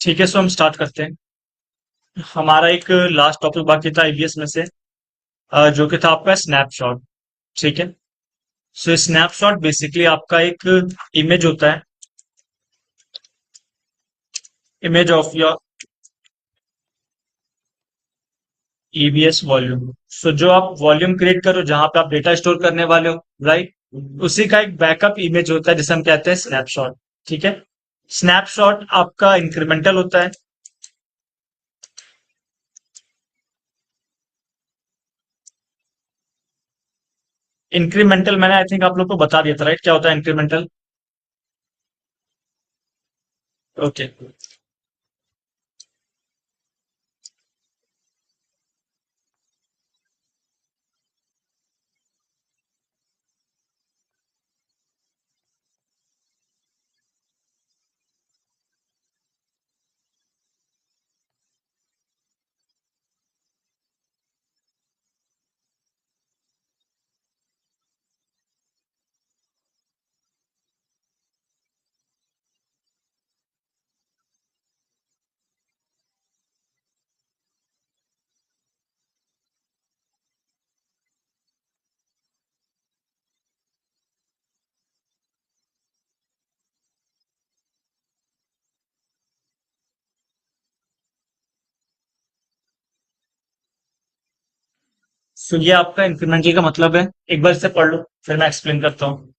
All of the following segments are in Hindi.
ठीक है, सो हम स्टार्ट करते हैं। हमारा एक लास्ट टॉपिक बाकी था ईवीएस में से, जो कि था आपका स्नैपशॉट। ठीक है। सो स्नैपशॉट बेसिकली आपका एक इमेज होता है, image of your EVS volume. So जो आप वॉल्यूम क्रिएट करो जहां पे आप डेटा स्टोर करने वाले हो, राइट, उसी का एक बैकअप इमेज होता है जिसे हम कहते हैं स्नैपशॉट। ठीक है। स्नैपशॉट आपका इंक्रीमेंटल होता है। इंक्रीमेंटल मैंने आई थिंक आप लोग को बता दिया था, राइट, क्या होता है इंक्रीमेंटल। ओके। सो ये आपका इंक्रीमेंटल का मतलब है। एक बार इसे पढ़ लो, फिर मैं एक्सप्लेन करता हूँ।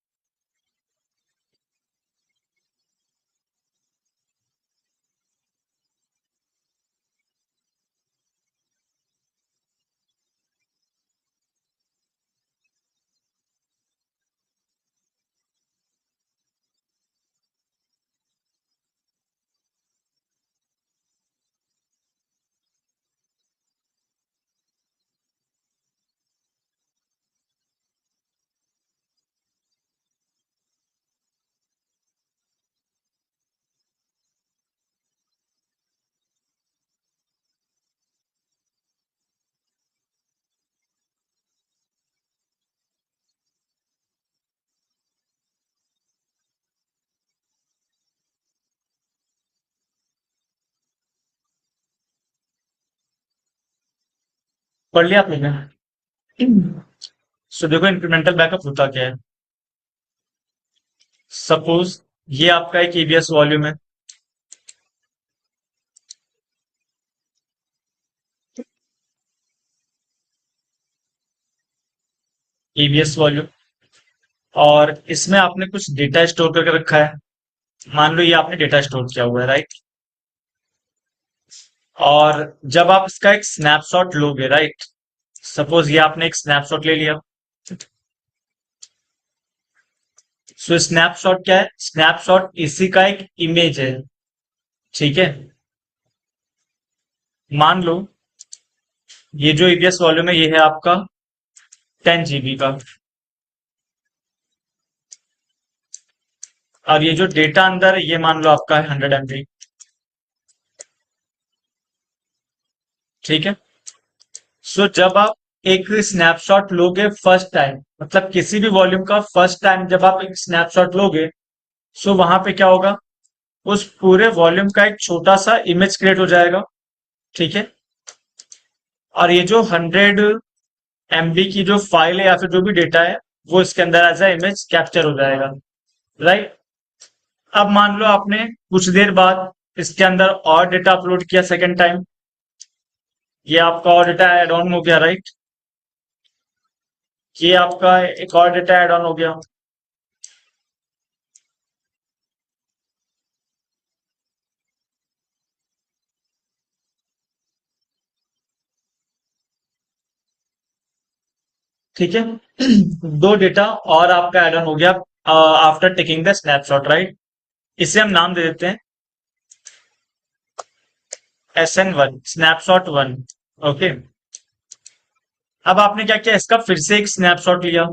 पढ़ लिया आपने क्या? सो देखो इंक्रीमेंटल बैकअप होता क्या है। सपोज ये आपका एक ईवीएस वॉल्यूम है। ईवीएस वॉल्यूम, और इसमें आपने कुछ डेटा स्टोर करके रखा है। मान लो ये आपने डेटा स्टोर किया हुआ है, राइट। और जब आप इसका एक स्नैपशॉट लोगे, राइट, सपोज ये आपने एक स्नैपशॉट ले लिया। सो स्नैपशॉट क्या है? स्नैपशॉट इसी का एक इमेज है। ठीक है। मान लो ये जो ईवीएस वॉल्यूम है ये है आपका 10 GB का, और ये जो डेटा अंदर है ये मान लो आपका है 100 MB। ठीक है। सो जब आप एक स्नैपशॉट लोगे फर्स्ट टाइम, मतलब किसी भी वॉल्यूम का फर्स्ट टाइम जब आप एक स्नैपशॉट लोगे, सो वहां पे क्या होगा, उस पूरे वॉल्यूम का एक छोटा सा इमेज क्रिएट हो जाएगा। ठीक है। और ये जो 100 MB की जो फाइल है या फिर जो भी डेटा है वो इसके अंदर एज ए इमेज कैप्चर हो जाएगा, राइट। अब मान लो आपने कुछ देर बाद इसके अंदर और डेटा अपलोड किया सेकेंड टाइम, ये आपका और डेटा ऐड ऑन हो गया, राइट। ये आपका एक और डेटा ऐड ऑन हो गया। ठीक है। दो डेटा और आपका ऐड ऑन हो गया after taking the snapshot, right. इसे हम नाम दे देते हैं SN1, स्नैपशॉट 1। ओके। अब आपने क्या किया, इसका फिर से एक स्नैपशॉट लिया।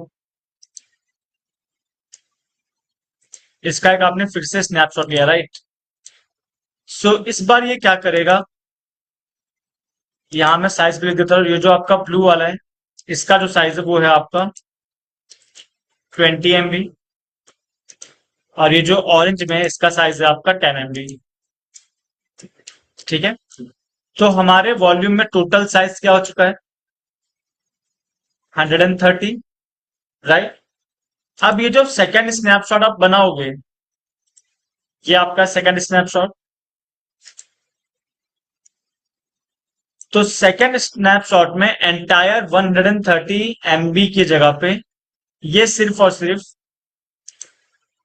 इसका एक आपने फिर से स्नैपशॉट लिया, राइट। सो इस बार ये क्या करेगा, यहां मैं साइज भी लिख देता हूँ। ये जो आपका ब्लू वाला है इसका जो साइज है वो है आपका 20 MB, और ये जो ऑरेंज में है इसका साइज है आपका 10 MB। ठीक है। तो हमारे वॉल्यूम में टोटल साइज क्या हो चुका है? 130, राइट। अब ये जो सेकंड स्नैपशॉट आप बनाओगे, ये आपका सेकंड स्नैपशॉट। तो सेकंड स्नैपशॉट में एंटायर 130 MB की जगह पे ये सिर्फ और सिर्फ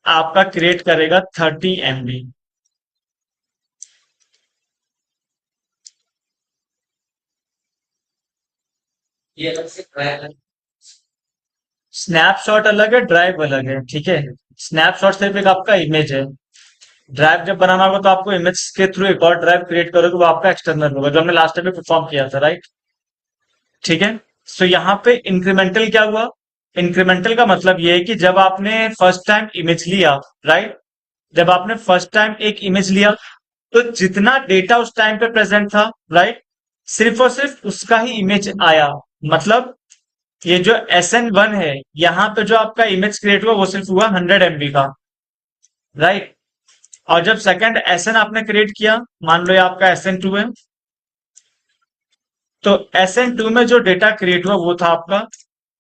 आपका क्रिएट करेगा 30 MB। ये अलग से ड्राइव है। स्नैपशॉट अलग है, ड्राइव अलग है, ठीक है। स्नैपशॉट सिर्फ एक आपका इमेज है। ड्राइव जब बनाना होगा तो आपको इमेज के थ्रू एक और ड्राइव क्रिएट करोगे, वो आपका एक्सटर्नल होगा, जो हमने लास्ट टाइम में परफॉर्म किया था, राइट। ठीक है। सो यहाँ पे इंक्रीमेंटल क्या हुआ? इंक्रीमेंटल का मतलब ये है कि जब आपने फर्स्ट टाइम इमेज लिया, राइट, जब आपने फर्स्ट टाइम एक इमेज लिया, तो जितना डेटा उस टाइम पे प्रेजेंट था, राइट, सिर्फ और सिर्फ उसका ही इमेज आया। मतलब ये जो SN1 है, यहाँ पे जो आपका इमेज क्रिएट हुआ वो सिर्फ हुआ 100 MB का, राइट। और जब सेकंड SN आपने क्रिएट किया, मान लो ये आपका SN2 है, तो SN2 में जो डेटा क्रिएट हुआ वो था आपका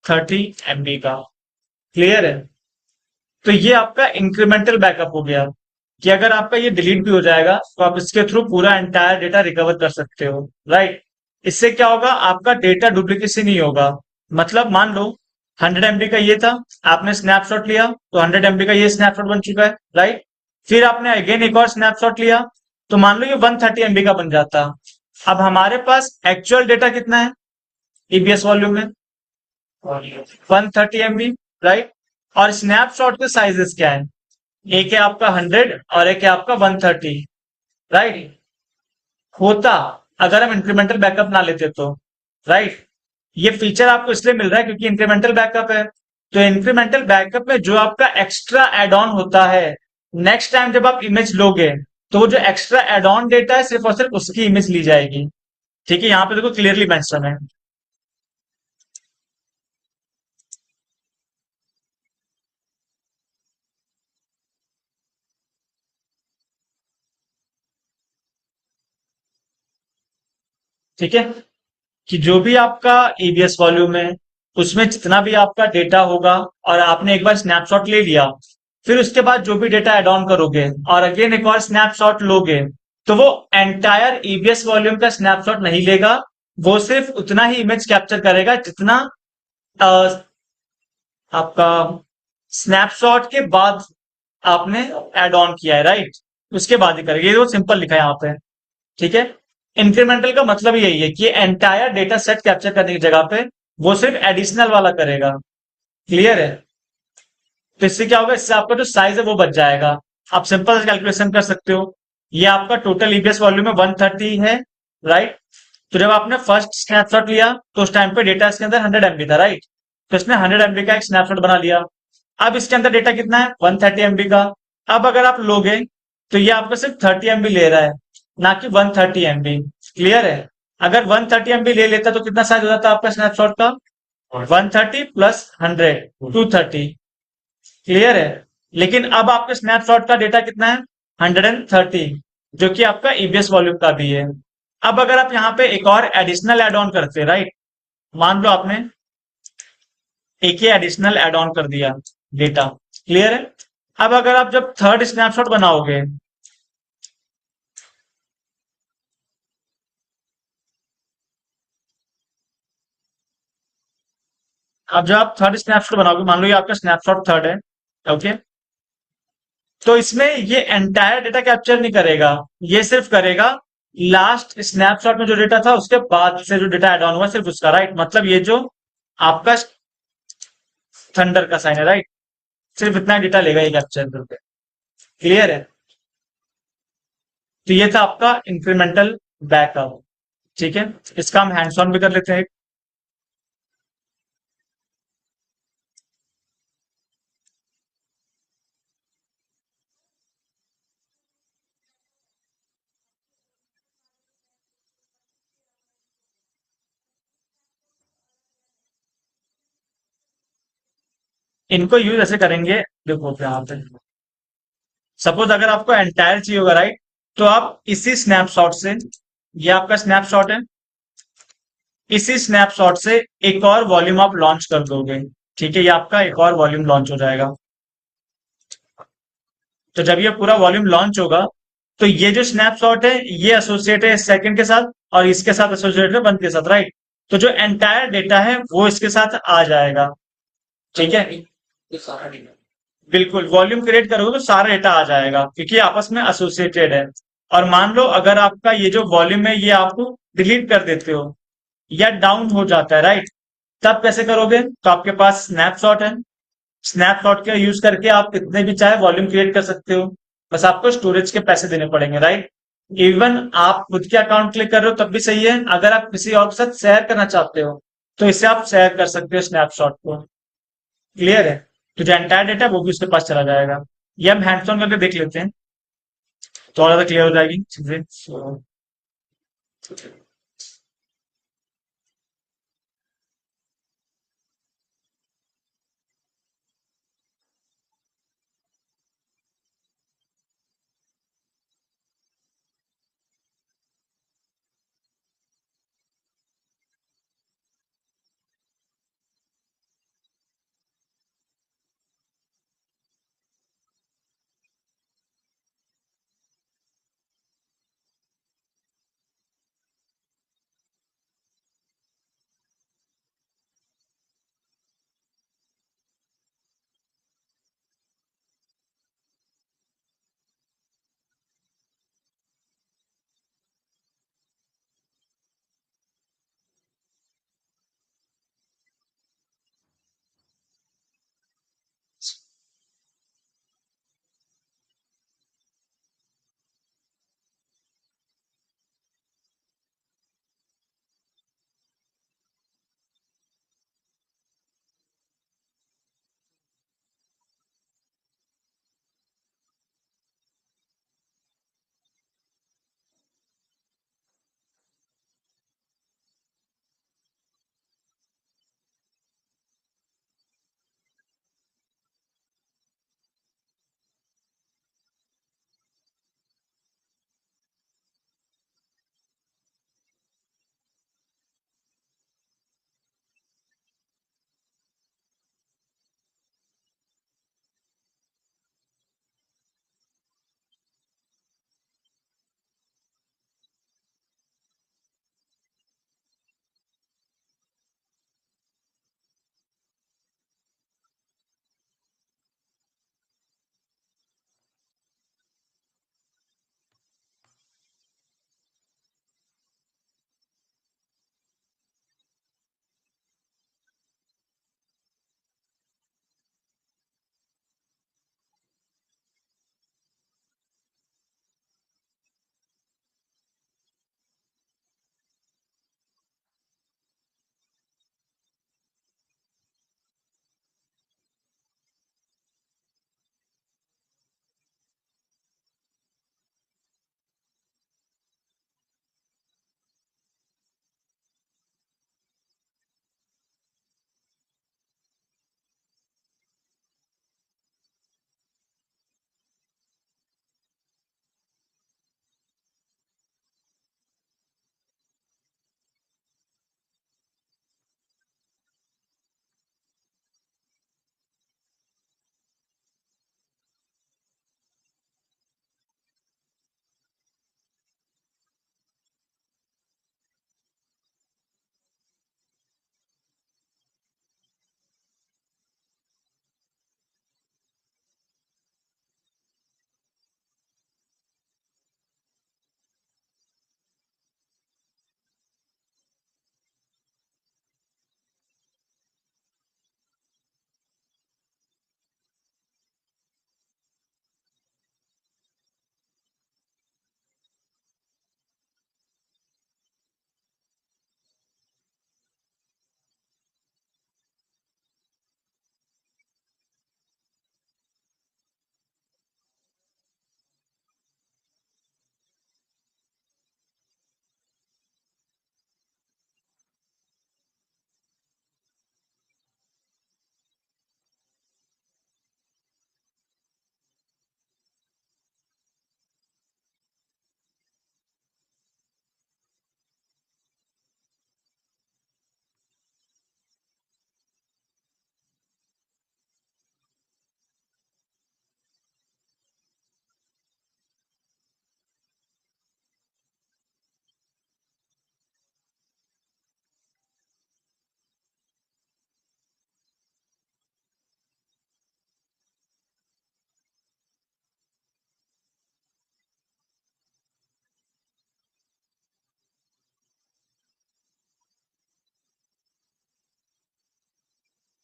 30 MB का। क्लियर है? तो ये आपका इंक्रीमेंटल बैकअप हो गया कि अगर आपका ये डिलीट भी हो जाएगा तो आप इसके थ्रू पूरा एंटायर डेटा रिकवर कर सकते हो, राइट। इससे क्या होगा? आपका डेटा डुप्लीकेसी नहीं होगा। मतलब मान लो 100 MB का ये था, आपने स्नैपशॉट लिया तो 100 MB का ये स्नैपशॉट बन चुका है, राइट। फिर आपने अगेन एक और स्नैपशॉट लिया, तो मान लो ये 130 MB का बन जाता। अब हमारे पास एक्चुअल डेटा कितना है EBS वॉल्यूम में? 130 MB, राइट। और स्नैपशॉट के साइजेस क्या है? एक है आपका 100 और एक है आपका 130, राइट। होता अगर हम इंक्रीमेंटल बैकअप ना लेते तो, राइट। ये फीचर आपको इसलिए मिल रहा है क्योंकि इंक्रीमेंटल बैकअप है। तो इंक्रीमेंटल बैकअप में जो आपका एक्स्ट्रा एड ऑन होता है, नेक्स्ट टाइम जब आप इमेज लोगे तो वो जो एक्स्ट्रा एड ऑन डेटा है सिर्फ और सिर्फ उसकी इमेज ली जाएगी। ठीक है, यहाँ पे देखो क्लियरली मेंशन है। ठीक है, कि जो भी आपका EBS वॉल्यूम है उसमें जितना भी आपका डेटा होगा, और आपने एक बार स्नैपशॉट ले लिया, फिर उसके बाद जो भी डेटा एड ऑन करोगे और अगेन एक और स्नैपशॉट लोगे, तो वो एंटायर EBS वॉल्यूम का स्नैपशॉट नहीं लेगा। वो सिर्फ उतना ही इमेज कैप्चर करेगा जितना अ, आपका स्नैपशॉट के बाद आपने एड ऑन किया है, राइट। उसके बाद ही करेगा, ये वो सिंपल लिखा है यहाँ पे। ठीक है। इंक्रीमेंटल का मतलब यही है कि एंटायर डेटा सेट कैप्चर करने की जगह पे वो सिर्फ एडिशनल वाला करेगा। क्लियर है? तो इससे क्या होगा? इससे आपका जो साइज है वो बच जाएगा। आप सिंपल से कैलकुलेशन कर सकते हो। ये आपका टोटल EBS वॉल्यूम में 130 है, राइट। तो जब आपने फर्स्ट स्नैपशॉट लिया तो उस टाइम पे डेटा इसके अंदर 100 MB था, राइट। तो इसने 100 MB का एक स्नैपशॉट बना लिया। अब इसके अंदर डेटा कितना है? 130 MB का। अब अगर आप लोगे तो ये आपको सिर्फ 30 MB ले रहा है, ना कि 130 MB। क्लियर है? अगर 130 MB ले लेता तो कितना साइज हो जाता आपका स्नैपशॉट का? 130 प्लस 100, 230। क्लियर है? लेकिन अब आपके स्नैपशॉट का डेटा कितना है? 130, जो कि आपका EBS वॉल्यूम का भी है। अब अगर आप यहाँ पे एक और एडिशनल एड ऑन करते, राइट, मान लो आपने एक ही एडिशनल एड ऑन कर दिया डेटा। क्लियर है? अब अगर आप जब थर्ड स्नैपशॉट बनाओगे, अब जब आप थर्ड स्नैपशॉट बनाओगे, मान लो ये आपका स्नैपशॉट थर्ड है, ओके। तो इसमें ये एंटायर डेटा कैप्चर नहीं करेगा, ये सिर्फ करेगा लास्ट स्नैपशॉट में जो डेटा था उसके बाद से जो डेटा एड ऑन हुआ सिर्फ उसका, राइट। मतलब ये जो आपका थंडर का साइन है, राइट, सिर्फ इतना डेटा लेगा ये कैप्चर करके। क्लियर है? तो ये था आपका इंक्रीमेंटल बैकअप। ठीक है, इसका हम हैंड्स ऑन भी कर लेते हैं। इनको यूज ऐसे करेंगे, देखो यहाँ पे सपोज अगर आपको एंटायर चाहिए होगा, राइट, तो आप इसी स्नैपशॉट से, ये आपका स्नैपशॉट है, इसी स्नैपशॉट से एक और वॉल्यूम आप लॉन्च कर दोगे। ठीक है, ये आपका एक और वॉल्यूम लॉन्च हो जाएगा। तो जब ये पूरा वॉल्यूम लॉन्च होगा, तो ये जो स्नैपशॉट है ये एसोसिएट है सेकंड के साथ, और इसके साथ एसोसिएट है वन के साथ, राइट। तो जो एंटायर डेटा है वो इसके साथ आ जाएगा। ठीक है, बिल्कुल वॉल्यूम क्रिएट करोगे तो सारा डेटा आ जाएगा, क्योंकि आपस में एसोसिएटेड है। और मान लो अगर आपका ये जो वॉल्यूम है ये आप डिलीट कर देते हो या डाउन हो जाता है, राइट, तब कैसे करोगे? तो आपके पास स्नैपशॉट है, स्नैपशॉट का यूज करके आप कितने भी चाहे वॉल्यूम क्रिएट कर सकते हो। बस आपको स्टोरेज के पैसे देने पड़ेंगे, राइट। इवन आप खुद के अकाउंट क्लिक कर रहे हो तब भी सही है। अगर आप किसी और के साथ शेयर करना चाहते हो तो इससे आप शेयर कर सकते हो स्नैपशॉट को। क्लियर है? तो जो एंटायर डेटा वो भी उसके पास चला जाएगा। ये हम हैंड्स ऑन करके देख लेते हैं, तो और ज्यादा क्लियर हो जाएगी चीजें।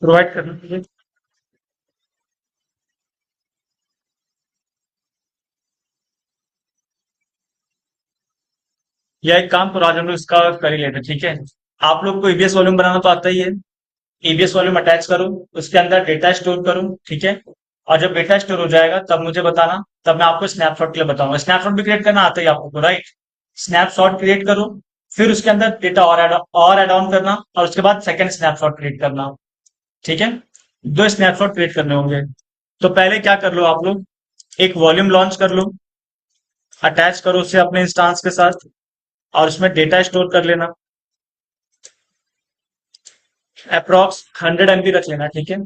प्रोवाइड करना चाहिए। या एक काम करो, आज हम लोग इसका कर ही लेते हैं, ठीक है। आप लोग को ईबीएस वॉल्यूम बनाना तो आता ही है। ईबीएस वॉल्यूम अटैच करो, उसके अंदर डेटा स्टोर करो, ठीक है। और जब डेटा स्टोर हो जाएगा तब मुझे बताना, तब मैं आपको स्नैपशॉट के लिए बताऊंगा। स्नैपशॉट भी क्रिएट करना आता है आपको, राइट। स्नैपशॉट क्रिएट करो, फिर उसके अंदर डेटा और ऐड ऑन करना, और उसके बाद सेकंड स्नैपशॉट क्रिएट करना, ठीक है। दो स्नैपशॉट क्रिएट करने होंगे। तो पहले क्या कर लो आप लोग, एक वॉल्यूम लॉन्च कर लो, अटैच करो उसे अपने इंस्टांस के साथ, और उसमें डेटा स्टोर कर लेना। अप्रॉक्स 100 MB रख लेना, ठीक है।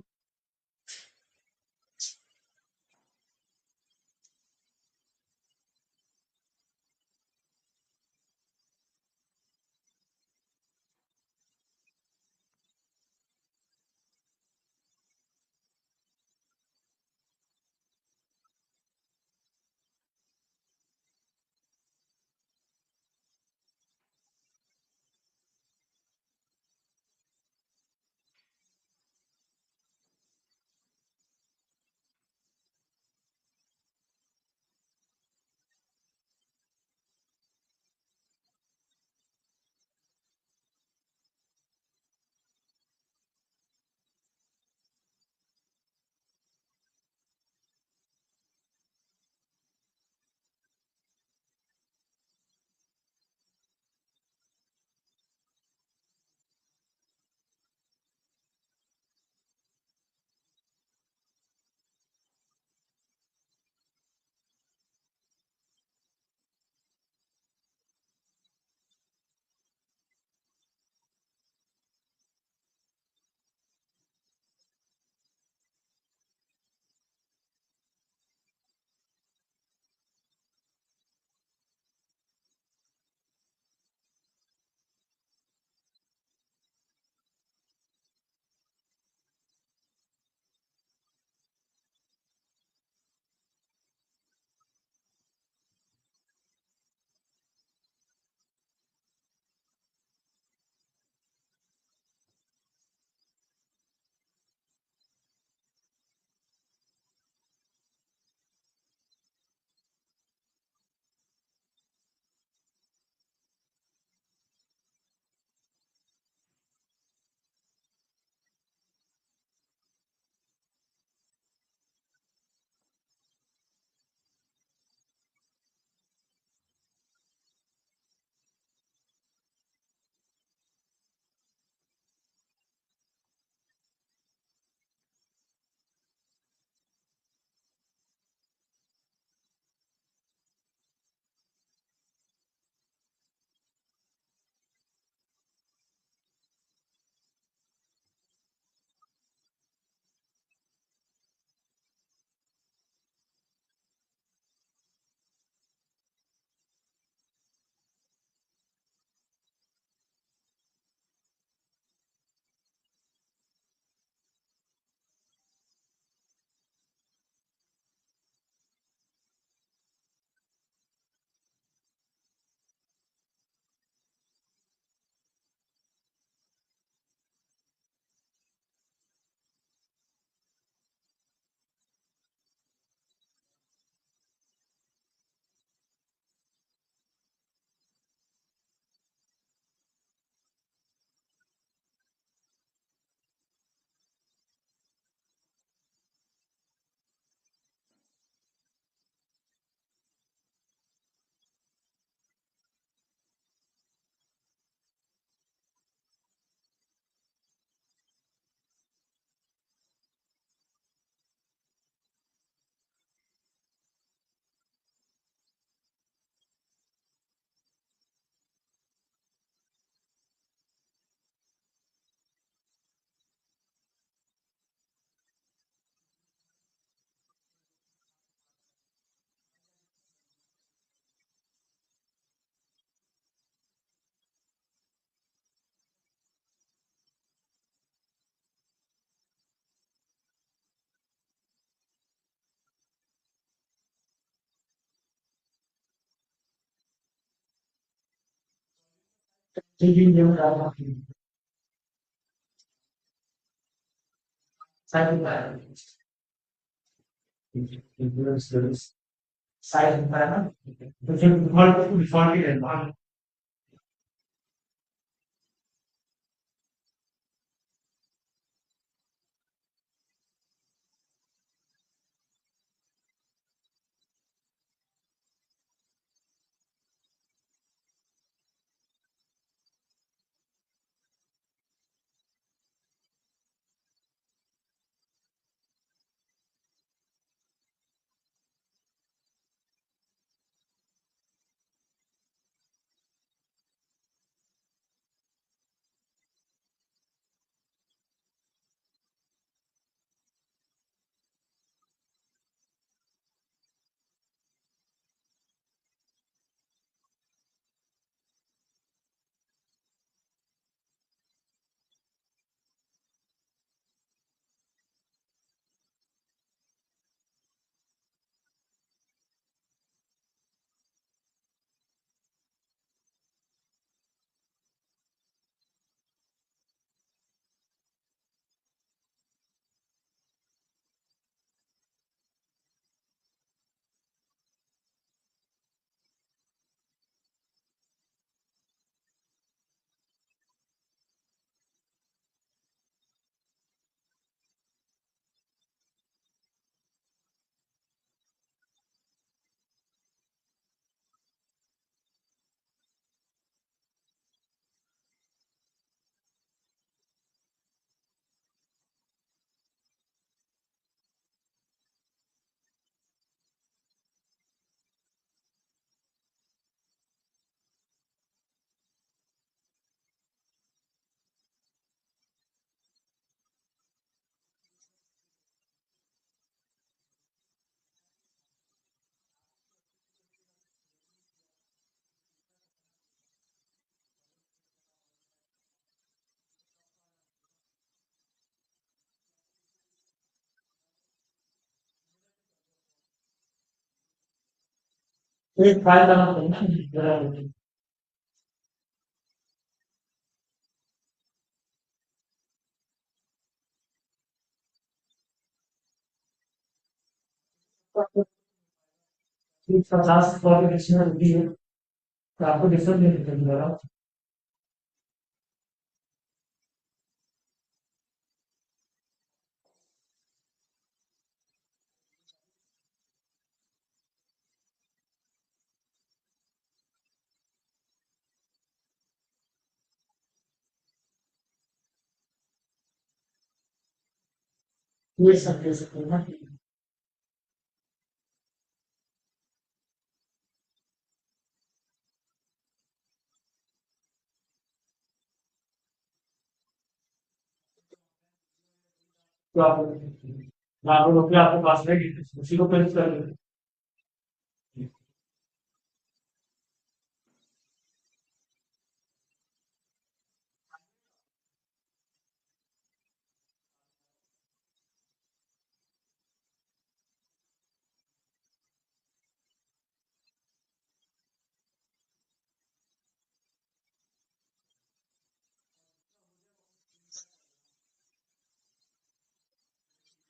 साइड होता है ना, तो फिर डिफॉल्ट ही रहता है। तो एक फाइल बना दो ना जरा, तो 50 कॉपी होती है, तो आपको डिफरेंट नहीं निकलेगा। ये सब दे सकते हैं ना। तो आप लाखों रुपये आपके पास रहेगी, उसी को पेश कर देंगे।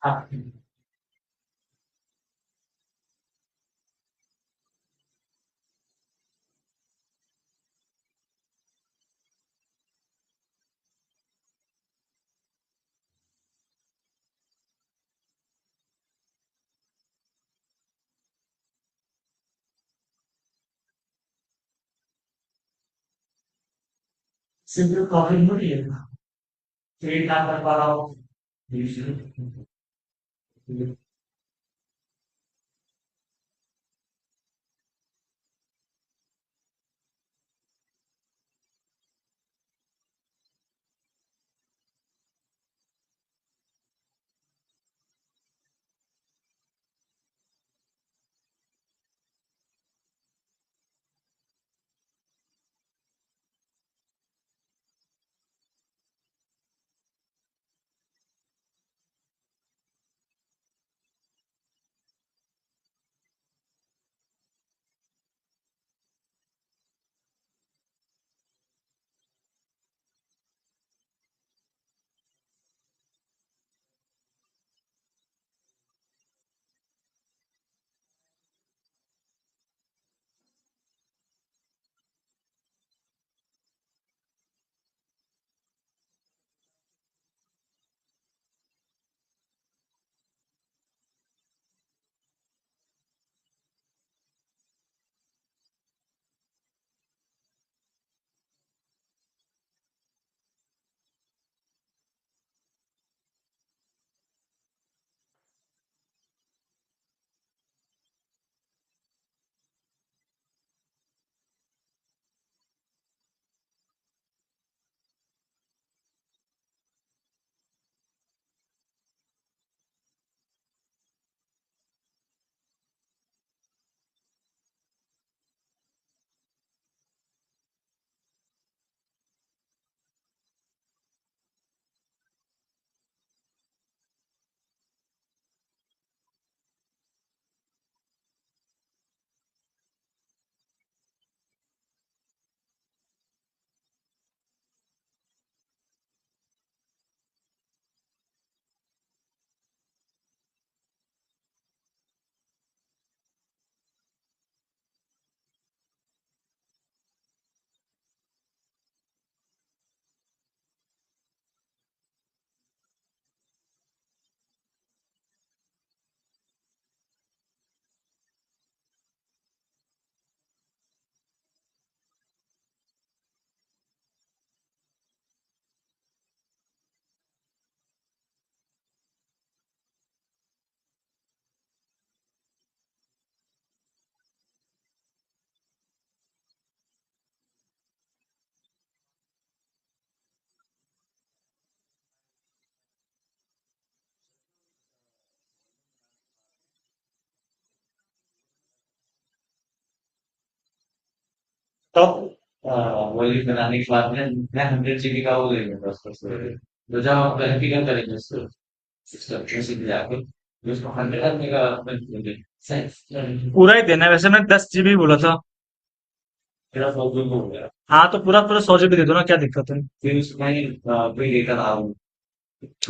हाँ, सिंपल कॉपी नहीं है ना, ट्रेड ना कर पा रहा हूँ। तो वही बनाने के बाद में मैं 100 GB का वो ले लूंगा उसको स्टोरेज। तो जब आप कॉन्फ़िगर करेंगे उसको सिस्टम से भी जाके उसको 100 MB का सही पूरा ही देना है, वैसे मैं 10 GB बोला था। मेरा प्रॉब्लम हो गया। हाँ तो पूरा पूरा 100 GB दे दो ना, क्या दिक्कत है। फिर उसमें कोई डेटा डालूं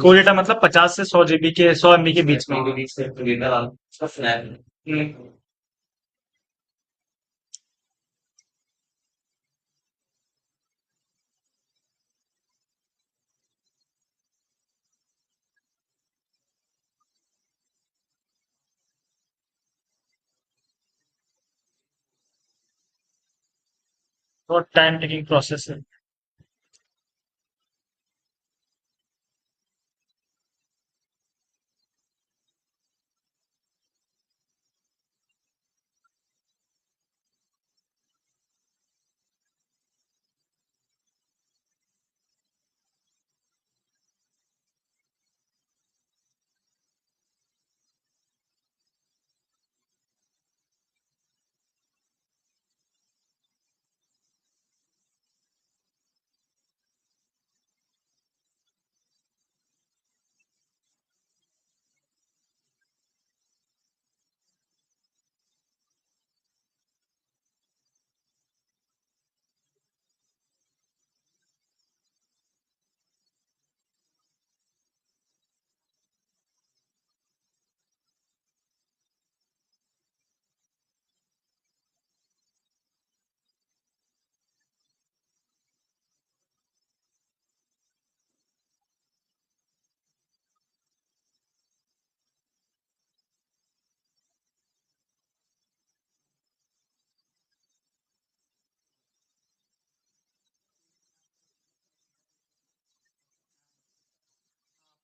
कोई डेटा मतलब 50 से 100 GB के, 100 MB के बीच में। उसमें कोई से डेटा डालूं उसका स्नैप बहुत टाइम टेकिंग प्रोसेस है।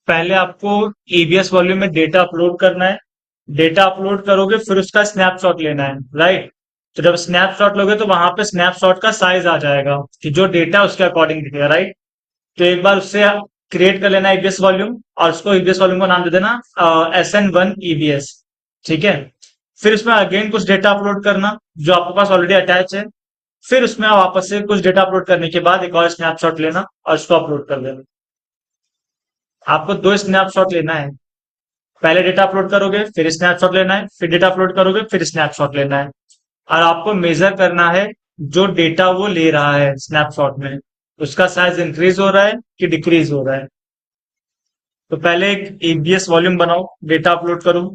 पहले आपको EBS वॉल्यूम में डेटा अपलोड करना है। डेटा अपलोड करोगे फिर उसका स्नैपशॉट लेना है, राइट। तो जब स्नैपशॉट लोगे तो वहां पे स्नैपशॉट का साइज आ जाएगा कि जो डेटा उसके अकॉर्डिंग दिखेगा, राइट। तो एक बार उससे क्रिएट कर लेना EBS वॉल्यूम, और उसको EBS वॉल्यूम को नाम दे देना SN1 EBS। ठीक है। फिर उसमें अगेन कुछ डेटा अपलोड करना जो आपके पास ऑलरेडी अटैच है। फिर उसमें वापस से कुछ डेटा अपलोड करने के बाद एक और स्नैपशॉट लेना और उसको अपलोड कर देना। आपको दो स्नैपशॉट लेना है। पहले डेटा अपलोड करोगे फिर स्नैपशॉट लेना है, फिर डेटा अपलोड करोगे फिर स्नैपशॉट लेना है। और आपको मेजर करना है जो डेटा वो ले रहा है स्नैपशॉट में, उसका साइज इंक्रीज हो रहा है कि डिक्रीज हो रहा है। तो पहले एक EBS वॉल्यूम बनाओ, डेटा अपलोड करो।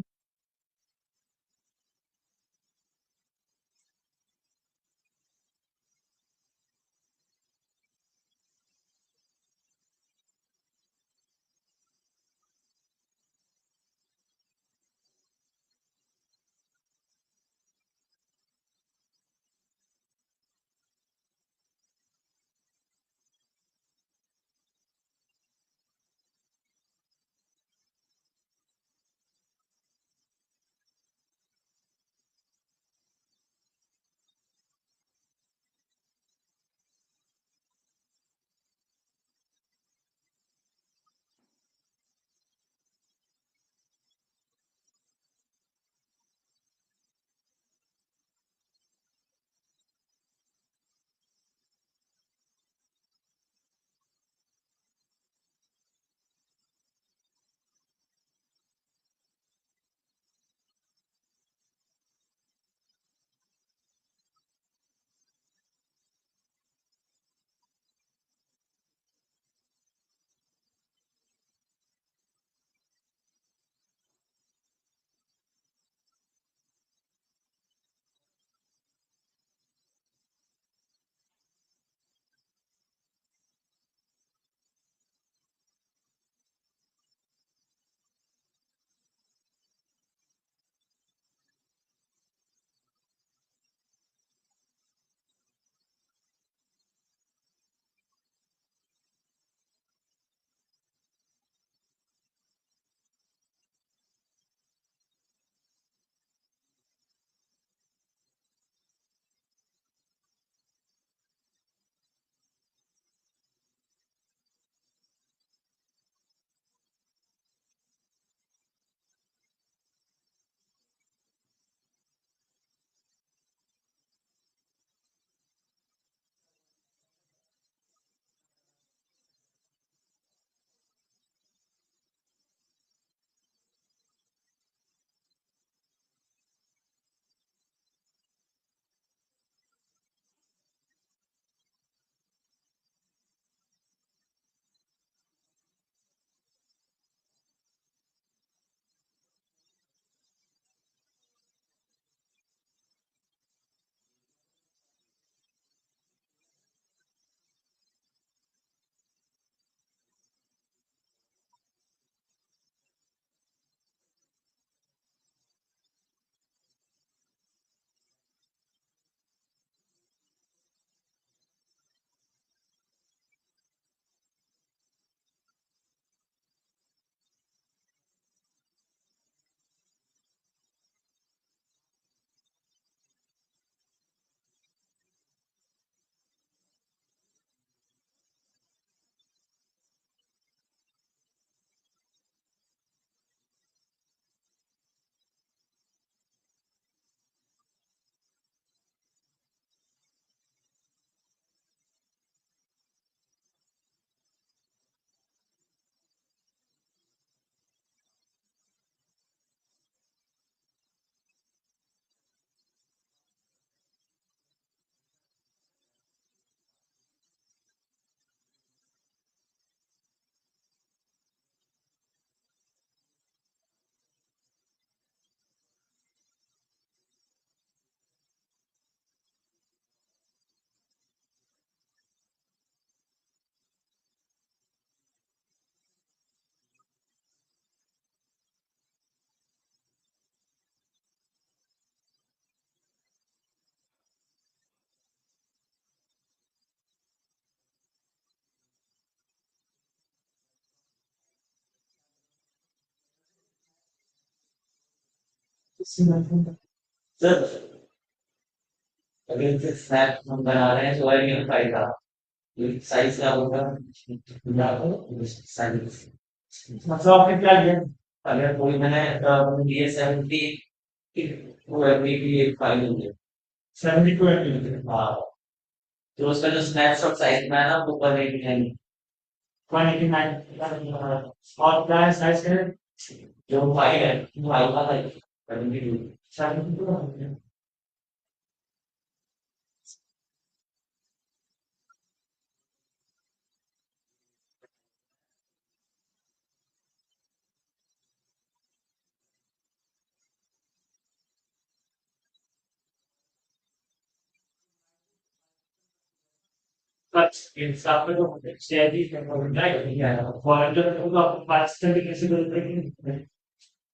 सर अगर जैसे स्नैप हम बना रहे हैं तो वाई नहीं फायदा साइज क्या होगा साइज मतलब आपने क्या लिया? अगर कोई मैंने ये 70 वो एमबी की एक फाइल होगी 72 MB। हाँ तो उसका जो स्नैपशॉट साइज में है ना वो 189 है 189। और क्या है साइज का? जो फाइल है फाइल का साइज 72 72। बस इंसान में तो शहरी वॉलंटियर को आप पार्टिसिपेट कैसे करेंगे?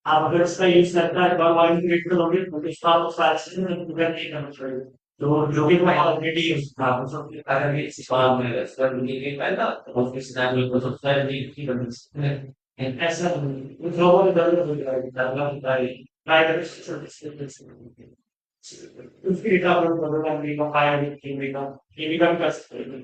आप अगर उसका यूज करता है और वॉलंटियर करोगे तो उसका आप पार्टिसिपेट नहीं करना चाहिए। तो जो भी मैं ऑलरेडी हाँ सब अगर ये सिस्टम में सर ये पहला ऑफिस स्नैप में तो सब्सक्राइब नहीं की करनी है ऐसा ग्लोबल डेवलपमेंट ट्राई करें उसकी डेटा अपलोड करो एमबी का 5 MB का एमबी का भी कर सकते हैं।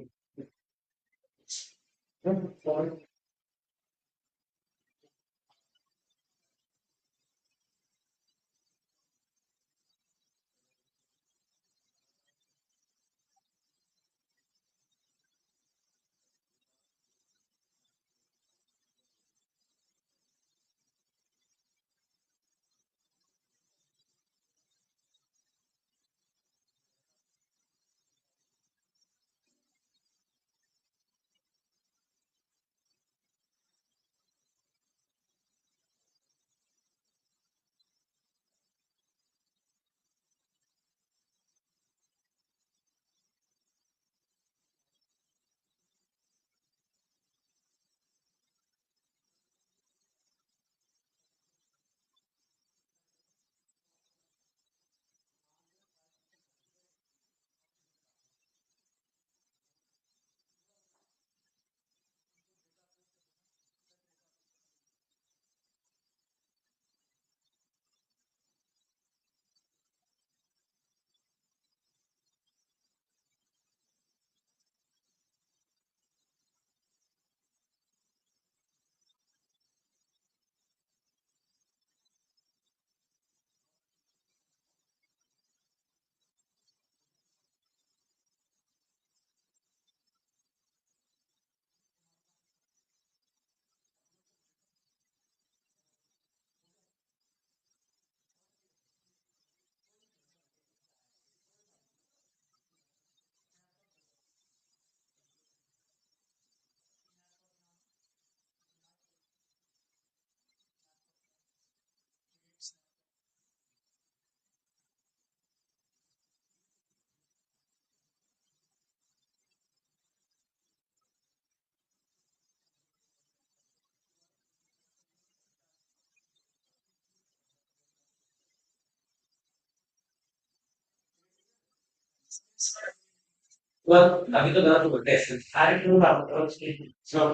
well अभी तो गलत हो test I do have so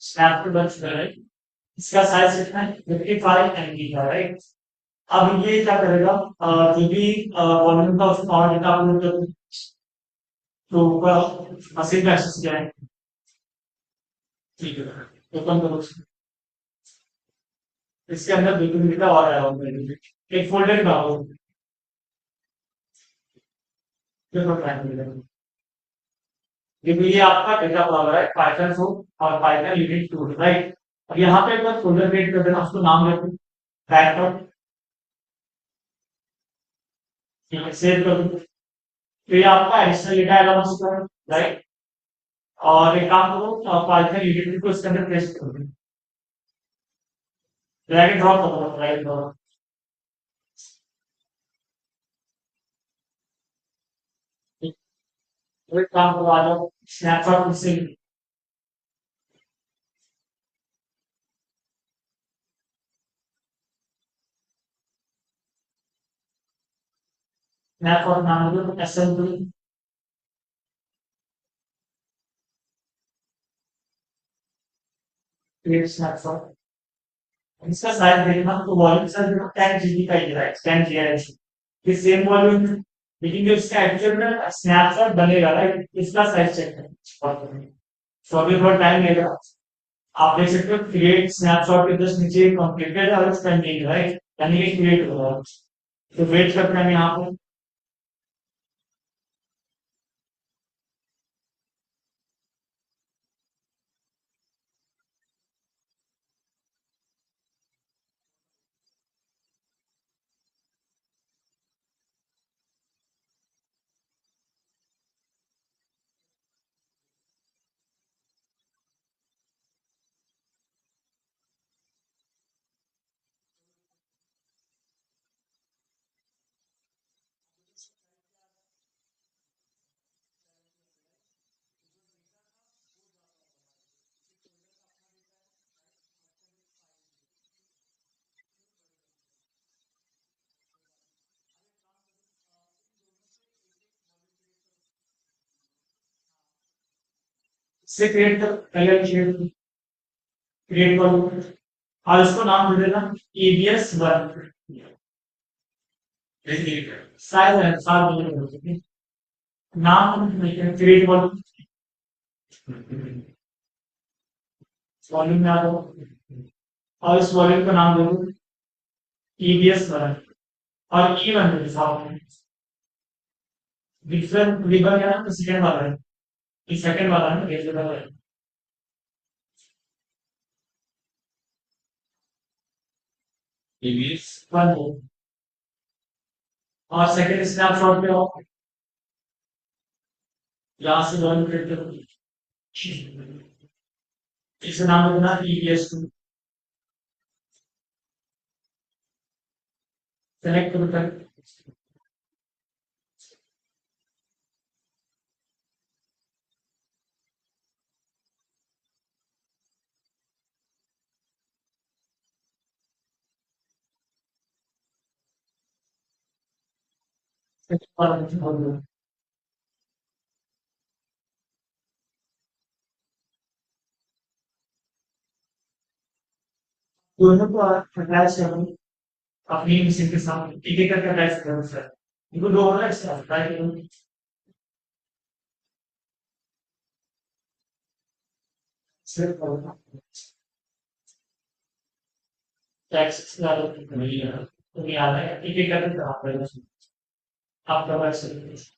snap बन चुका है। इसका साइज कितना है 55 MB का, राइट। अब ये क्या करेगा, जो भी वॉल्यूम का उसका पावर डेटा अपलोड कर, तो ऊपर मशीन का एक्सेस किया है, ठीक है, ओपन करो उसको। इसके अंदर बिल्कुल डेटा और आया होगा, एक फोल्डर बनाओ, देखो टाइम मिलेगा। क्योंकि ये आपका डेटा पावर है पाइथन टू और पाइथन यूनिट टू, राइट। अब यहाँ पे एक बार फोल्डर क्रिएट कर देना, उसको नाम देते बैकअप, सेव कर दो। तो ये आपका एडिशनल डेटा आएगा उसका, राइट। और एक काम करो, पाइथन यूनिट को इसके अंदर पेस्ट कर दो, ड्रैग एंड ड्रॉप करो, ड्रैग एंड ड्रॉप। तो एक काम करो, आ जाओ स्नैपशॉट से, स्नैपशॉट नाम दो असेंबली, क्रिएट स्नैपशॉट। इसका साइज देखना तो वॉल्यूम साइज 10 GB का ही है, 10 GB। ये सेम वॉल्यूम है, लेकिन जो इसका एक्चुअल में स्नैपशॉट बनेगा, राइट, इसका साइज चेक करें। तो अभी थोड़ा टाइम लगेगा। आप देख सकते हो क्रिएट स्नैपशॉट के जस्ट नीचे कंप्लीटेड और पेंडिंग, राइट, यानी कि क्रिएट हो रहा है। तो वेट करते हैं हम यहाँ पर। इससे क्रिएट कर, पहले क्रिएट करो और उसको नाम दे देना EBS1, शायद है, साथ में नाम क्रिएट करो, वॉल्यूम में आ जाओ और इस वॉल्यूम का नाम दे दो EBS1 और E1 के साथ डिफरेंट रिबन है ना, तो सेकंड वाला है, ये सेकंड वाला है, ये वाला है। EBS1 और सेकंड स्नैपशॉट पे आओ, यहाँ से वॉल्यूम क्रिएट करो, इसे नाम देना EBS2, सेलेक्ट करो तक दोनों को अटैच करो अपनी मशीन के साथ, एक एक करके अटैच करो सर, इनको दो होना इसका ट्राई करो, सिर्फ करो टैक्स डालो, नहीं है तो नहीं आ रहा है, एक एक करके आप करो, आप प्रोवाइड करो।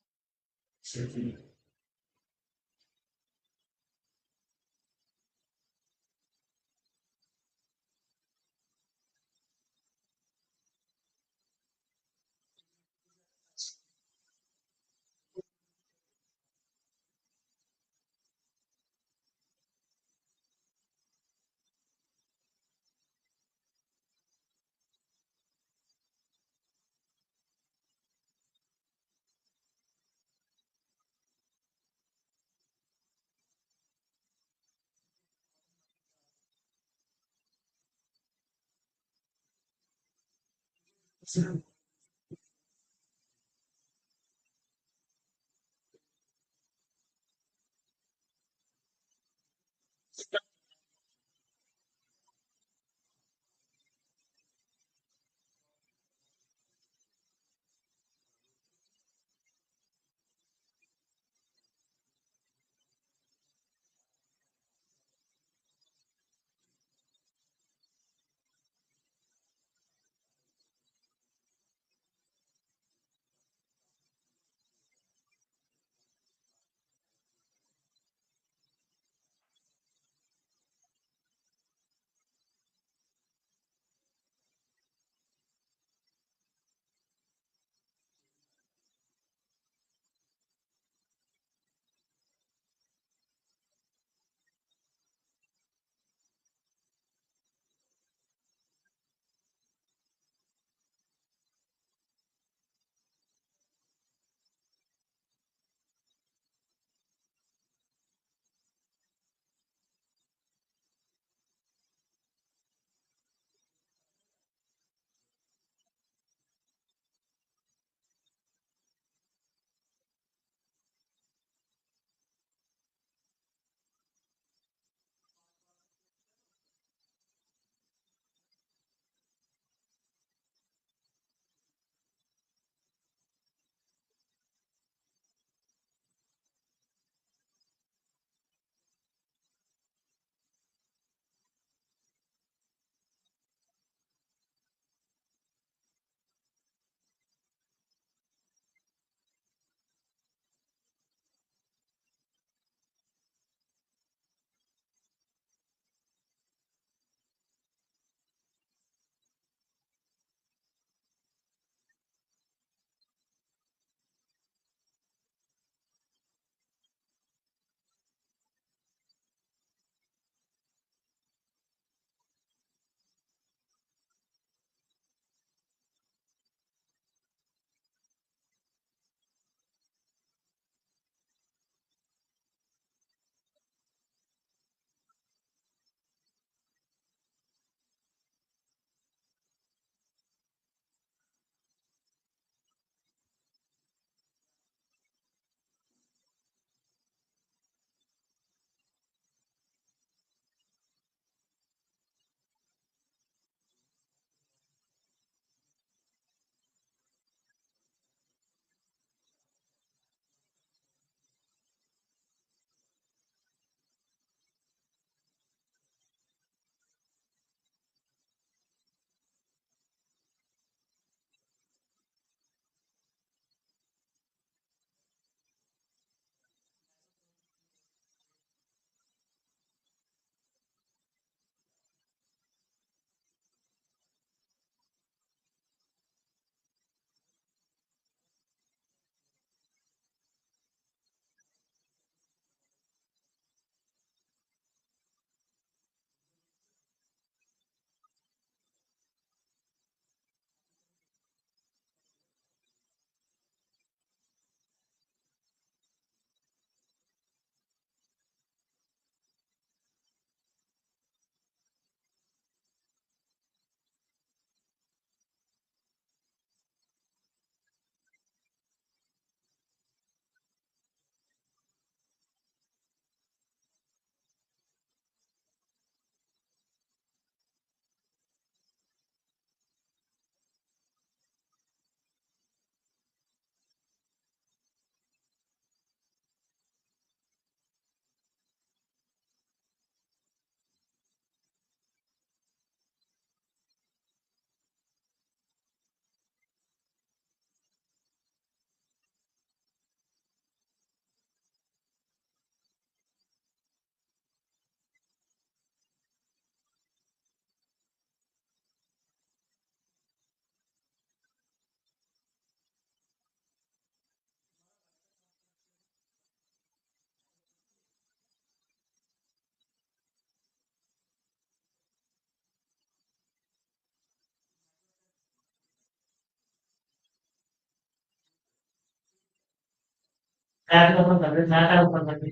ऐप ओपन कर दे, नया टैब ओपन कर दे,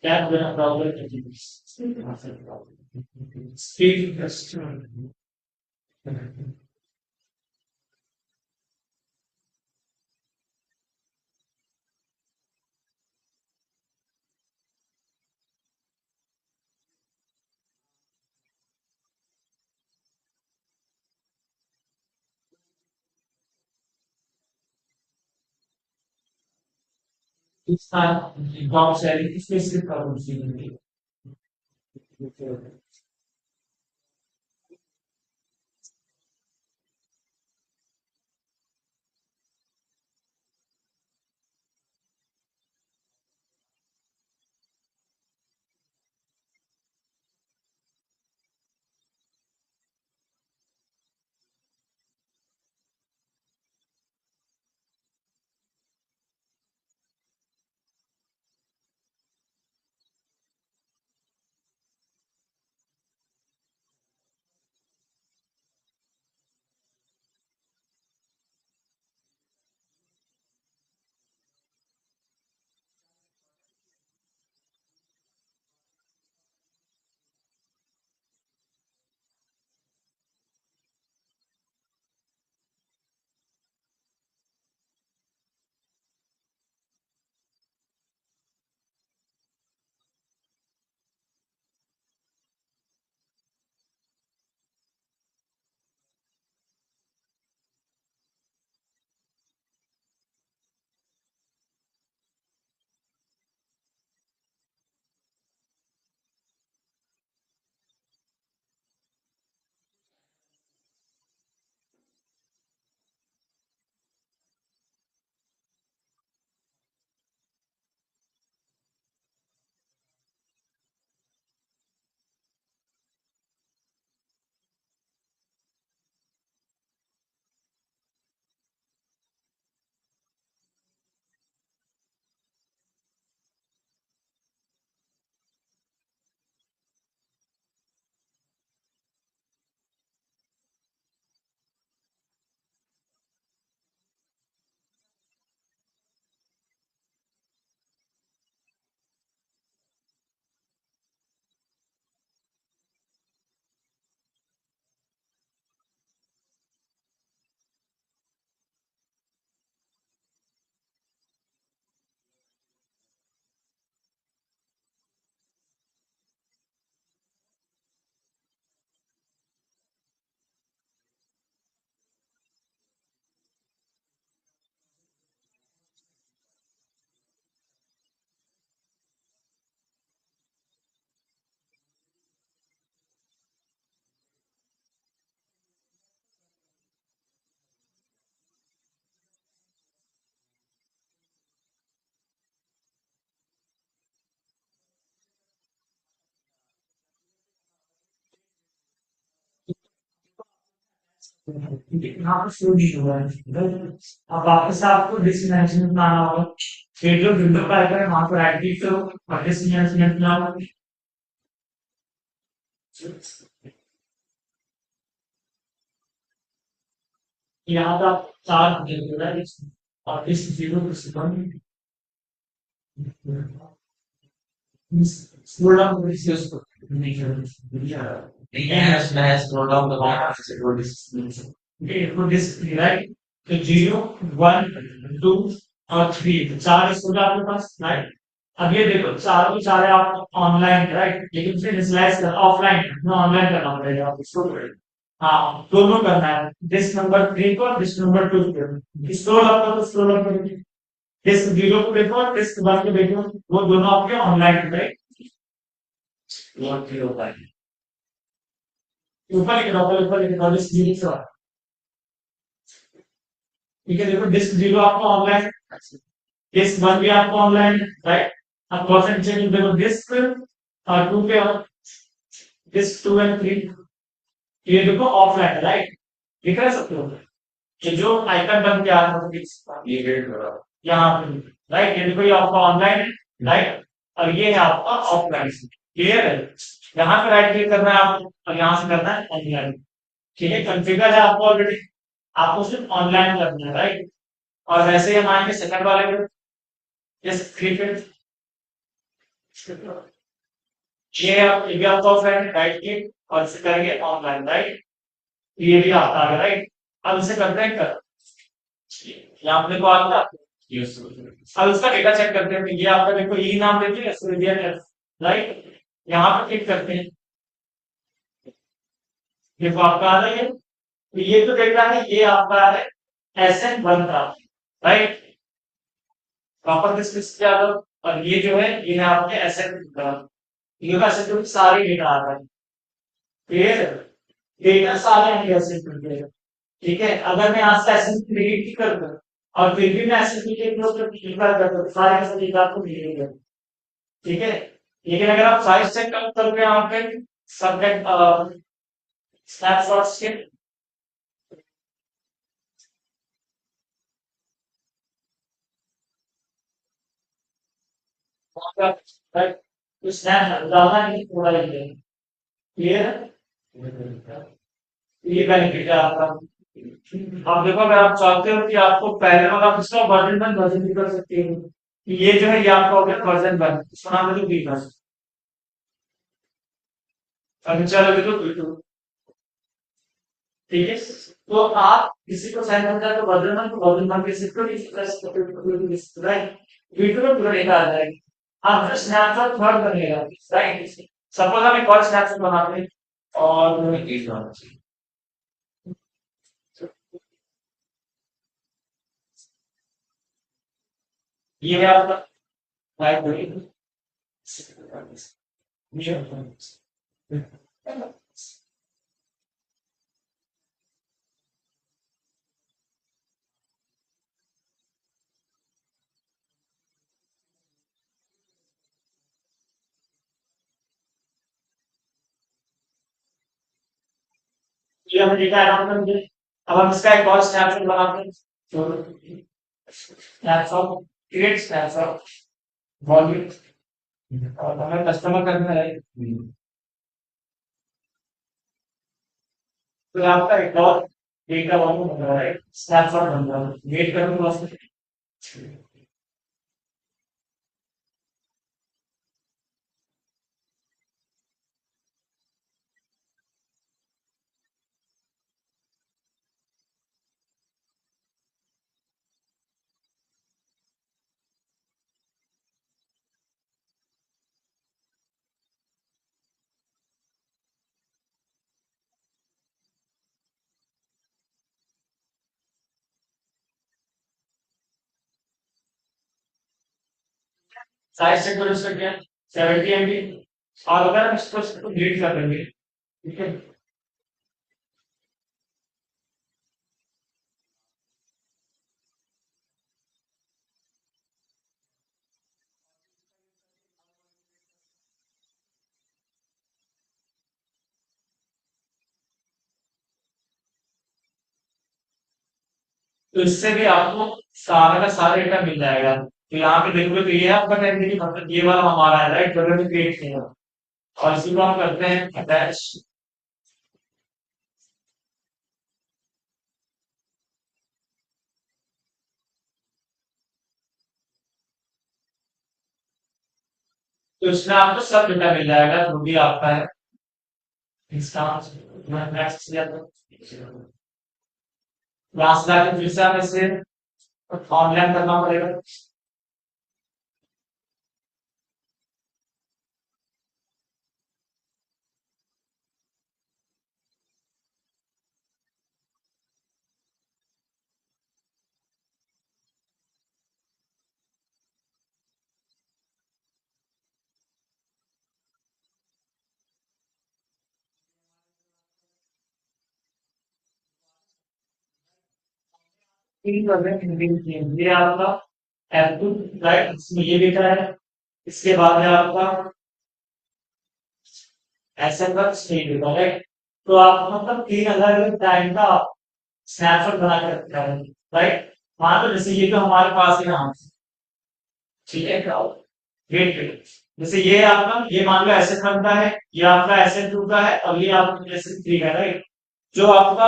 टैब बिना ब्राउज़र के स्पीड इसका गाँव शहरी इसमें सिर्फ करो यहाँ पर शुरू नहीं हुआ है। अब वापस आपको डिसमेंशनमेंट में आना होगा, फिर जो विंडो का आइकन है वहां पर एक्टिव करो और डिसमेंशनमेंट में आओ। यहाँ पर आप चार देख रहे हैं और इस जीरो को सिक्वेंस स्लो डाउन कर इसे उसको नहीं कर मैं स्क्रॉल डाउन दबाऊंगा फिर वो display okay for this right तो जीरो वन टू और थ्री चार स्कूल आपके पास राइट अब ये देखो चारों के चारे आप ऑनलाइन राइट लेकिन उसे डिस्लाइस कर ऑफलाइन ऑनलाइन करना पड़ेगा आपको स्टोर हाँ दोनों करना है दिस नंबर थ्री को दिस नंबर टू को स्टोर आपका तो स्टोर आपका दिस जीरो को देखो और दिस वन को देखो वो दोनों आपके online right what you like ऊपर लिख दो दिस जीरो से ठीक है देखो डिस्क जीरो आपका ऑनलाइन डिस्क वन भी आपका ऑनलाइन राइट अब परसेंटेज देखो डिस्क और टू पे डिस्क टू एंड थ्री ये देखो ऑफलाइन है राइट दिख रहा है सबको ये जो आइकन बन के आ रहा है ये रेड करा यहाँ पे राइट ये देखो ये आपका ऑनलाइन है राइट और ये है आपका ऑफलाइन क्लियर है यहाँ पे राइट क्लिक करना है आपको और यहाँ से करना है ऑनलाइन ठीक है कॉन्फ़िगर है आपको ऑलरेडी आपको सिर्फ ऑनलाइन करना है राइट और वैसे ही हम आएंगे सेकंड वाले पे, जैसे 3 पे, ये भी आपका ऑफलाइन राइट क्लिक और इसे करेंगे ऑनलाइन राइट, ये भी आता है राइट। अब इसे करते हैं कर, यहाँ पे देखो आता है। अब इसका डेटा चेक करते हैं, तो ये आपका देखो ई नाम देते हैं राइट, यहाँ पर क्लिक करते हैं, देखो आपका आ रहा है, तो ये तो डेटा है, ये आपका है एसएन वन का राइट, प्रॉपर किस आ रहा, और ये जो है ये है आपके एसएन का, ये एसएन में सारे डेटा आ रहा है, क्लियर, डेटा सारे हैं एसएन के, ठीक है। अगर मैं यहाँ से एसएन डिलीट भी कर दूं और फिर भी मैं एसएन के उपयोग कर दूं, सारे के सारे डेटा आपको मिलेंगे, ठीक है। लेकिन अगर आप साइज चेक करोगे यहाँ पे सब्जेक्ट स्नैपशॉट्स के, तो स्नैप ज्यादा नहीं थोड़ा ही है, क्लियर है, ये बेनिफिट है आपका। आप देखो अगर आप चाहते हो कि आपको पहले वाला पिछला वर्जन वन वर्जन भी कर सकते हो, ये जो है ये आपका हो गया वर्जन वन, इसका नाम है बी वर्जन, अब चलो देखो बिल्कुल, ठीक है। तो आप किसी को साइन करना है तो वर्जन वन के सिर्फ राइट, वीडियो में पूरा डेटा आ जाएगा, आप जो स्नैपशॉट थर्ड बनेगा राइट, सपोज हम एक और स्नैपशॉट बनाते हैं और ये है आपका राइट, ये हमने डेटा अलाउंस कर दिया। अब हम इसका एक और स्नैपशॉट बनाते हैं, तो स्नैपशॉट क्रिएट स्नैपशॉट वॉल्यूम, और हमें कस्टमर करना है, तो आपका एक और डेटा वॉल्यूम बन रहा है, स्नैपशॉट बन रहा है, वेट करूंगा उसमें। साइज चेक करो इसका क्या, 70 MB, और अगर हम इसको डिलीट कर देंगे, ठीक है, तो इससे भी आपको सारा का सारा डेटा मिल जाएगा। तो यहाँ पे देखोगे तो ये है आपका 10 GB, मतलब ये वाला हमारा है राइट, जो हमने क्रिएट किया, और इसी को हम करते हैं अटैच, तो इसमें आपको सब डेटा मिल जाएगा जो भी आपका है, इसका मैं नेक्स्ट किया तो यहाँ से जाके फिर से हमें इसे ऑनलाइन करना पड़ेगा। तीन वर्जन ये आपका F2 राइट, इसमें ये डेटा है, इसके बाद में आपका एसएन का स्टेट डेटा राइट, तो आप मतलब 3 अलग टाइम का स्नैपशॉट बना के रखा है राइट। मान लो जैसे ये तो हमारे पास है यहाँ, ठीक है, वेट वेट, जैसे ये आपका, ये मान लो एसएन वन का है, ये आपका एसएन टू का है, और ये आपका एसएन थ्री का है राइट। जो आपका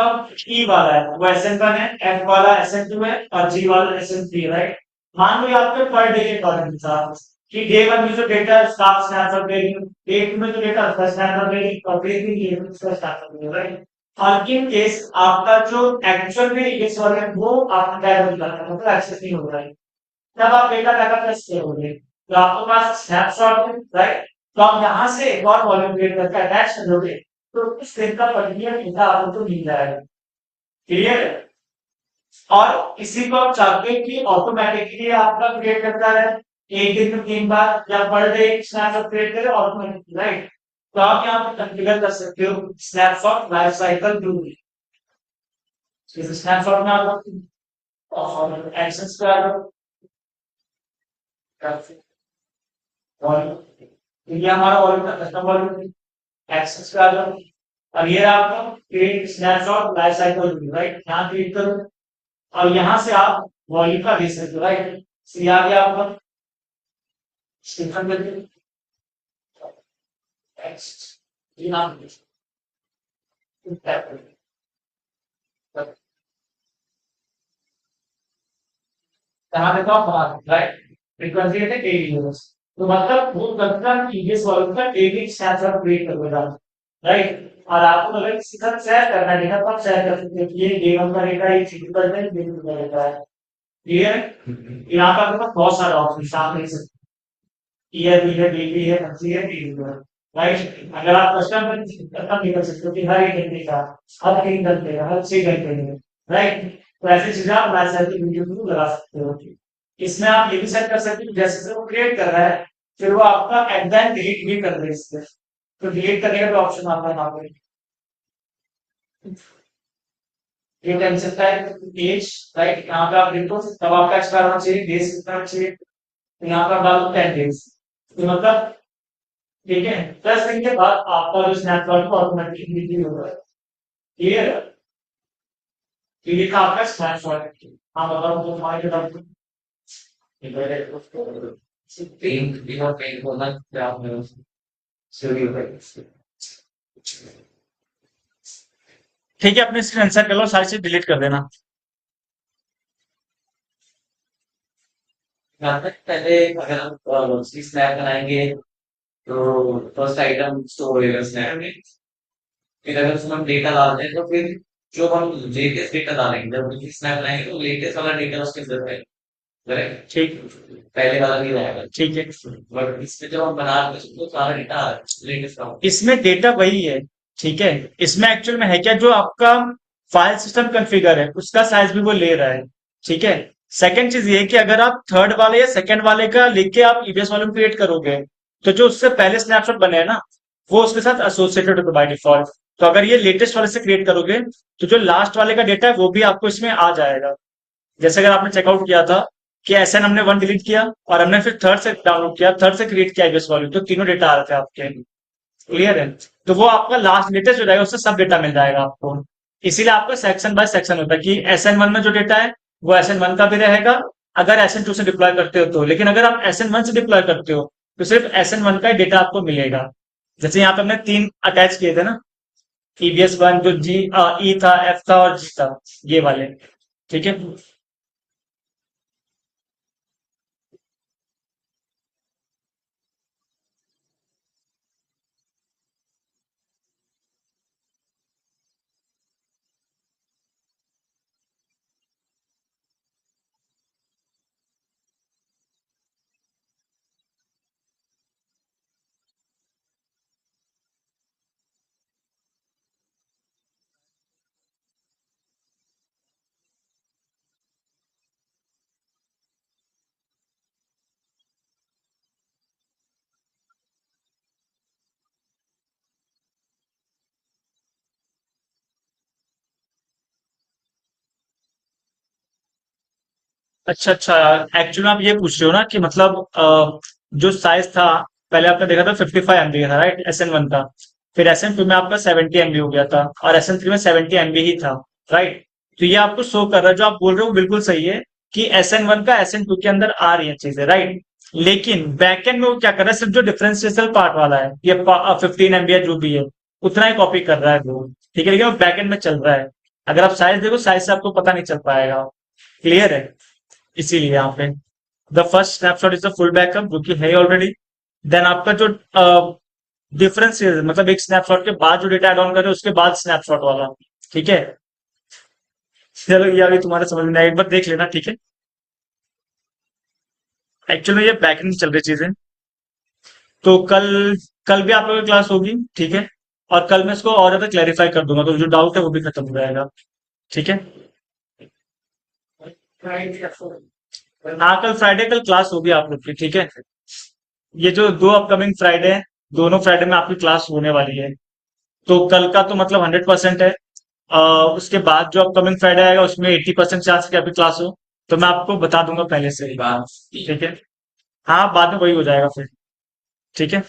ई वाला है वो SN1 है, F वाला SN2 है और G वाला SN3 है, राइट। मान लो ये आपके पर डे के अकॉर्डिंग था कि डे वन में जो डेटा है उसका आप स्नैपशॉट ले रही हो, डे टू में जो डेटा है उसका स्नैपशॉट ले रही हो और डे थ्री ये उसका स्नैपशॉट ले रही हो, राइट। और इन केस आपका जो एक्चुअल में इस वाले है वो आपका डायरेक्ट करता है, मतलब एक्सेस नहीं हो रहा है, तब आप डेटा बैकअप कैसे करोगे? तो आपके पास स्नैपशॉट है, राइट। तो आप यहाँ से एक और वॉल्यूम क्रिएट करके अटैच कर दोगे तो उस दिन का पर्टिकुलर डेटा आपको मिल जाएगा। क्लियर है? और इसी को आप चाहते हैं कि ऑटोमेटिकली आपका क्रिएट करता है एक दिन में 3 बार या पर डे स्नैपशॉट क्रिएट करे ऑटोमेटिकली, राइट। तो आप यहाँ पे कॉन्फ़िगर कर सकते हो snapshot life cycle to. Snapshot में आप और एक्सेस पे आ जाओ, वॉल्यूम ये हमारा वॉल्यूम का कस्टम वॉल्यूम, एक्सेस पे आ जाओ और ये रहा आपका create snapshot life cycle, right. यहाँ क्लिक करो और यहाँ से आप वॉल्यूम का दे सकते हो, राइट। सी आ गया आपका स्टीफन करके टेक्स्ट ये नाम टैप करें। यहाँ देखो आप राइट फ्रीक्वेंसी है 80 तो मतलब वो करता टीवीएस वॉल्यूम का डेली स्नैपशॉट क्रिएट करवेगा, राइट। और आपको अगर किसी का शेयर करना है तो आप शेयर कर सकते हो कि ये डे वन का डेटा है, ये थ्री का डेटा है, डे टू का डेटा है। क्लियर है? यहाँ पर आपके पास बहुत सारे ऑप्शन आप देख सकते हो, ईयर भी है, डे भी है, मंथली है, वीकली है, राइट। अगर आप कस्टम खत्म नहीं कर सकते हो कि हर एक घंटे का, हर 3 घंटे का, हर 6 घंटे में, राइट। तो ऐसी चीजें आप लाइफ साइकिल वीडियो में लगा सकते हो। इसमें आप ये भी सेट कर सकते हो जैसे से वो क्रिएट कर रहा है फिर वो आपका एट द एंड डिलीट भी कर दे इससे, तो डिलीट करने का भी ऑप्शन आता है यहाँ पे। ये टेंशन का पेज, राइट। यहाँ पे आप देखो तब आपका एक्सपायर होना चाहिए, डेज कितना होना चाहिए, तो यहाँ पर डालो 10 डेज, तो मतलब ठीक है 10 दिन के बाद आपका जो स्नैपशॉट को ऑटोमेटिकली डिलीट होगा। क्लियर है? तो ये था आपका स्नैपशॉट। हाँ बताओ तो हमारे जो पेंट भी और पेंट होना क्या आपने स्टूडियो पे ठीक है, अपने स्क्रीन आंसर कर लो, सारी चीज डिलीट कर देना। पहले अगर हम उसकी स्नैप बनाएंगे तो फर्स्ट आइटम स्टोर होगा स्नैप में, फिर अगर उसमें हम डेटा डालते हैं तो फिर जो हम लेटेस्ट डेटा डालेंगे जब उसकी स्नैप बनाएंगे तो लेटेस्ट वाला डेटा उसके अंदर है, करेक्ट। ठीक पहले वाला नहीं रहेगा, ठीक है। बट इसमें जब हम बना रहे हैं तो सारा डेटा लेटेस्ट का इसमें डेटा वही है, ठीक है। इसमें एक्चुअल में है क्या, जो आपका फाइल सिस्टम कॉन्फ़िगर है उसका साइज भी वो ले रहा है, ठीक है। सेकंड चीज ये है कि अगर आप थर्ड वाले या सेकंड वाले का लेके आप ईबीएस वॉल्यूम क्रिएट करोगे तो जो उससे पहले स्नैपशॉट बने हैं ना वो उसके साथ एसोसिएटेड होगा बाय डिफॉल्ट। तो अगर ये लेटेस्ट वाले से क्रिएट करोगे तो जो लास्ट वाले का डेटा है वो भी आपको इसमें आ जाएगा। जैसे अगर आपने चेकआउट किया था कि एसएन हमने 1 डिलीट किया और हमने फिर थर्ड से डाउनलोड किया, थर्ड से क्रिएट किया ईबीएस वॉल्यूम, तो तीनों डेटा आ रहे थे आपके। क्लियर है? तो वो आपका लास्ट लेटेस्ट हो जाएगा, उससे सब डेटा मिल जाएगा आपको। इसीलिए आपका सेक्शन बाय सेक्शन होता है कि SN1 में जो डेटा है वो SN1 का भी रहेगा अगर SN2 से डिप्लॉय करते हो तो, लेकिन अगर आप SN1 से डिप्लॉय करते हो तो सिर्फ SN1 का ही डेटा आपको मिलेगा। जैसे यहाँ पे हमने 3 अटैच किए थे ना, EBS1 जो जी ई था, एफ था और जी था, ये वाले, ठीक है। अच्छा अच्छा, एक्चुअली आप ये पूछ रहे हो ना कि मतलब जो साइज था पहले आपने देखा था 55 MB का था, राइट, SN1 का। फिर SN2 में आपका 70 MB हो गया था और SN3 में 70 MB ही था, राइट। तो ये आपको शो कर रहा है, जो आप बोल रहे हो बिल्कुल सही है कि SN1 का SN2 के अंदर आ रही है चीजें, राइट। लेकिन बैकएंड में वो क्या कर रहा है, सिर्फ जो डिफरेंशियल पार्ट वाला है ये 15 MB है जो भी है उतना ही कॉपी कर रहा है वो। ठीक है, लेकिन वो बैकएंड में चल रहा है। अगर आप साइज देखो, साइज से आपको पता नहीं चल पाएगा। क्लियर है? इसीलिए यहाँ पे the first snapshot is the full backup, जो कि है ऑलरेडी। देन आपका जो डिफरेंस मतलब एक स्नैपशॉट के बाद जो डेटा एड ऑन करे उसके बाद स्नैपशॉट वाला। ठीक है, चलो ये अभी तुम्हारे समझ में नहीं आया, एक बार देख लेना। ठीक है, एक्चुअली ये बैकएंड में चल रही चीजें। तो कल कल भी आप लोगों की क्लास होगी। ठीक है, और कल मैं इसको और ज्यादा क्लैरिफाई कर दूंगा, तो जो डाउट है वो भी खत्म हो जाएगा। ठीक है, हाँ कल फ्राइडे, कल क्लास होगी आप लोग की। ठीक है, ये जो दो अपकमिंग फ्राइडे हैं, दोनों फ्राइडे में आपकी क्लास होने वाली है। तो कल का तो मतलब 100% है। उसके बाद जो अपकमिंग फ्राइडे आएगा उसमें 80% चांस की आपकी क्लास हो। तो मैं आपको बता दूंगा पहले से ही। बात ठीक है, हाँ बाद में वही हो जाएगा फिर। ठीक है।